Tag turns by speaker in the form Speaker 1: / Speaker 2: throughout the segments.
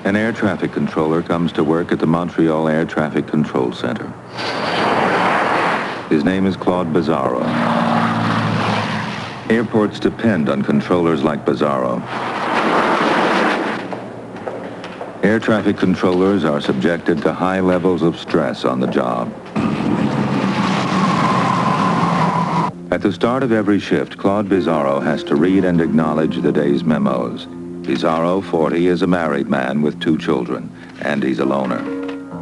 Speaker 1: An air traffic controller comes to work at the Montreal Air Traffic Control Center. His name is Claude Bizarro. Airports depend on controllers like Bizarro. Air traffic controllers are subjected to high levels of stress on the job. At the start of every shift, Claude Bizarro has to read and acknowledge the day's memos. Bizarro, 40, is a married man with 2 children, and he's a loner.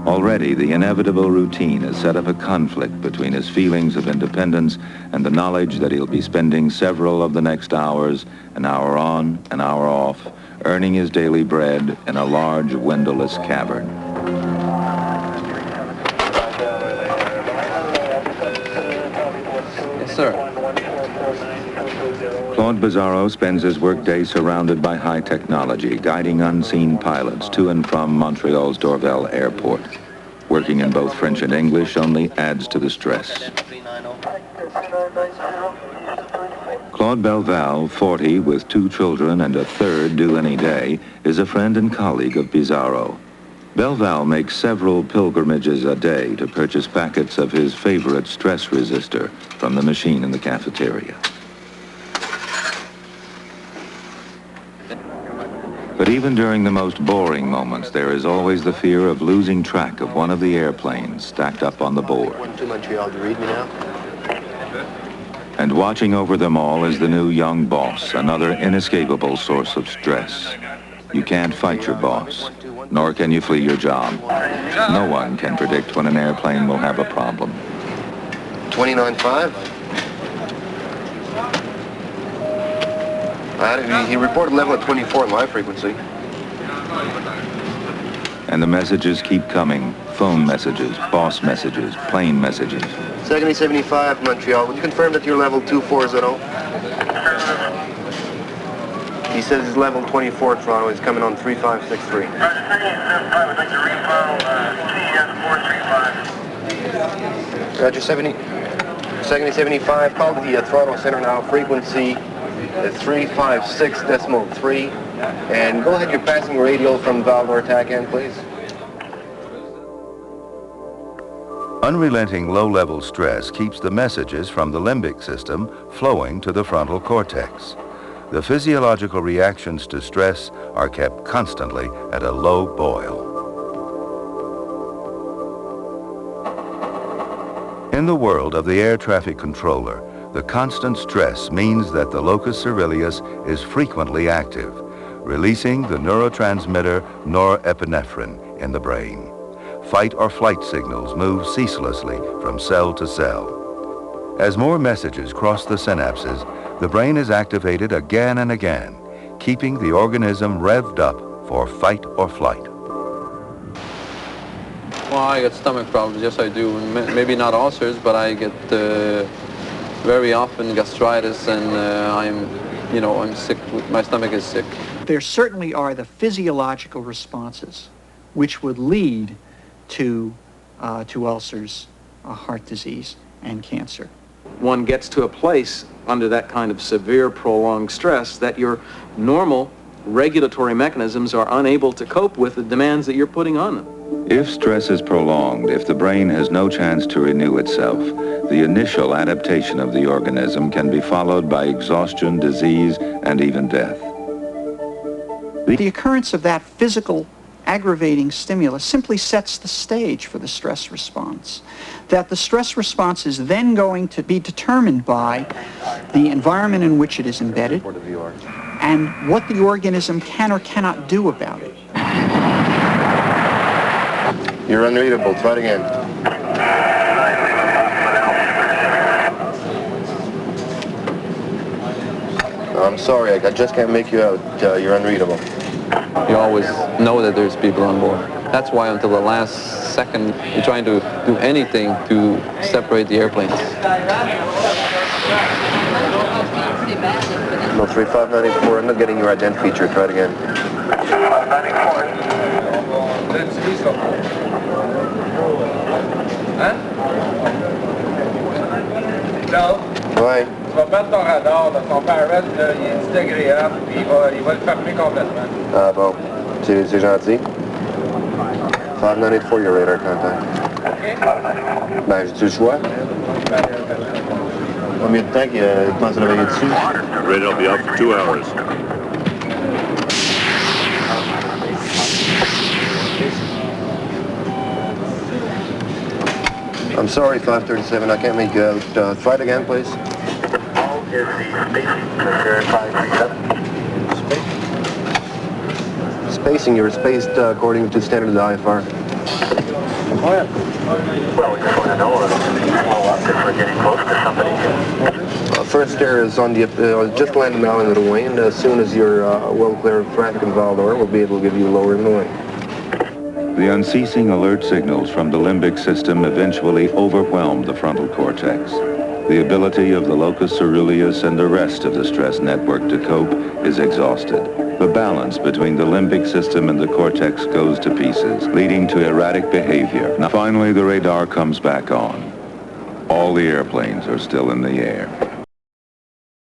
Speaker 1: Already, the inevitable routine has set up a conflict between his feelings of independence and the knowledge that he'll be spending several of the next hours, an hour on, an hour off, earning his daily bread in a large, windowless cavern.
Speaker 2: Yes, sir.
Speaker 1: Claude Bizarro spends his workday surrounded by high technology, guiding unseen pilots to and from Montreal's Dorval Airport. Working in both French and English only adds to the stress. Claude Belval, 40, with 2 children and a 3rd due any day, is a friend and colleague of Bizarro. Belval makes several pilgrimages a day to purchase packets of his favorite stress resistor from the machine in the cafeteria. But even during the most boring moments, there is always the fear of losing track of one of the airplanes stacked up on the board.
Speaker 3: Montreal, do you read me now?
Speaker 1: And watching over them all is the new young boss, another inescapable source of stress. You can't fight your boss, nor can you flee your job. No one can predict when an airplane will have a problem.
Speaker 3: 29.5. He reported level at 24 at my frequency.
Speaker 1: And the messages keep coming. Phone messages, boss messages, plane messages.
Speaker 3: Second 75, Montreal. Would you confirm that you're level 240? He says he's level 24, Toronto. He's coming on 3563. Roger, second 75. Call the Toronto Center now. Frequency 356.3. And go ahead, you're passing radial from Val d'Ortac, please.
Speaker 1: Unrelenting low-level stress keeps the messages from the limbic system flowing to the frontal cortex. The physiological reactions to stress are kept constantly at a low boil. In the world of the air traffic controller, the constant stress means that the locus ceruleus is frequently active, releasing the neurotransmitter norepinephrine in the brain. Fight or flight signals move ceaselessly from cell to cell. As more messages cross the synapses, the brain is activated again and again, keeping the organism revved up for fight or flight.
Speaker 2: Well, I get stomach problems, yes I do. Maybe not ulcers, but I get very often gastritis, and I'm sick. My stomach is sick.
Speaker 4: There certainly are the physiological responses which would lead to ulcers, heart disease, and cancer.
Speaker 5: One gets to a place under that kind of severe, prolonged stress that your normal regulatory mechanisms are unable to cope with the demands that you're putting on them.
Speaker 1: If stress is prolonged, if the brain has no chance to renew itself, the initial adaptation of the organism can be followed by exhaustion, disease, and even death.
Speaker 4: The occurrence of that physical aggravating stimulus simply sets the stage for the stress response. That the stress response is then going to be determined by the environment in which it is embedded and what the organism can or cannot do about it.
Speaker 3: You're unreadable. Try it again. I'm sorry, I just can't make you out. You're unreadable.
Speaker 2: You always know that there's people on board. That's why until the last second, you're trying to do anything to separate the airplanes.
Speaker 3: No, 3594, I'm not getting your ident feature. Try it again.
Speaker 6: 3594. Hein? Là,
Speaker 3: Ouais.
Speaker 6: tu vas mettre ton radar, là, ton parrot, là, il est désagréable, puis il va le fermer complètement.
Speaker 3: Ah bon. C'est gentil. 598 for your radar contact. Ben, j'ai-tu le choix? Combien de temps qu'il pense travailler dessus?
Speaker 7: Radar will be out for 2 hours.
Speaker 3: I'm sorry, 537, I can't make you out. Try it again, please.
Speaker 6: Is the spacing for 537?
Speaker 3: Spacing, you're spaced according to standard IFR.
Speaker 6: Well, we just want to know if we're getting close to somebody.
Speaker 3: First air is on the, just landed now into the wing. As soon as you're well clear of traffic in Val-d'Or, we'll be able to give you lower in the wing.
Speaker 1: The unceasing alert signals from the limbic system eventually overwhelm the frontal cortex. The ability of the locus ceruleus and the rest of the stress network to cope is exhausted. The balance between the limbic system and the cortex goes to pieces, leading to erratic behavior. Now, finally, the radar comes back on. All the airplanes are still in the air.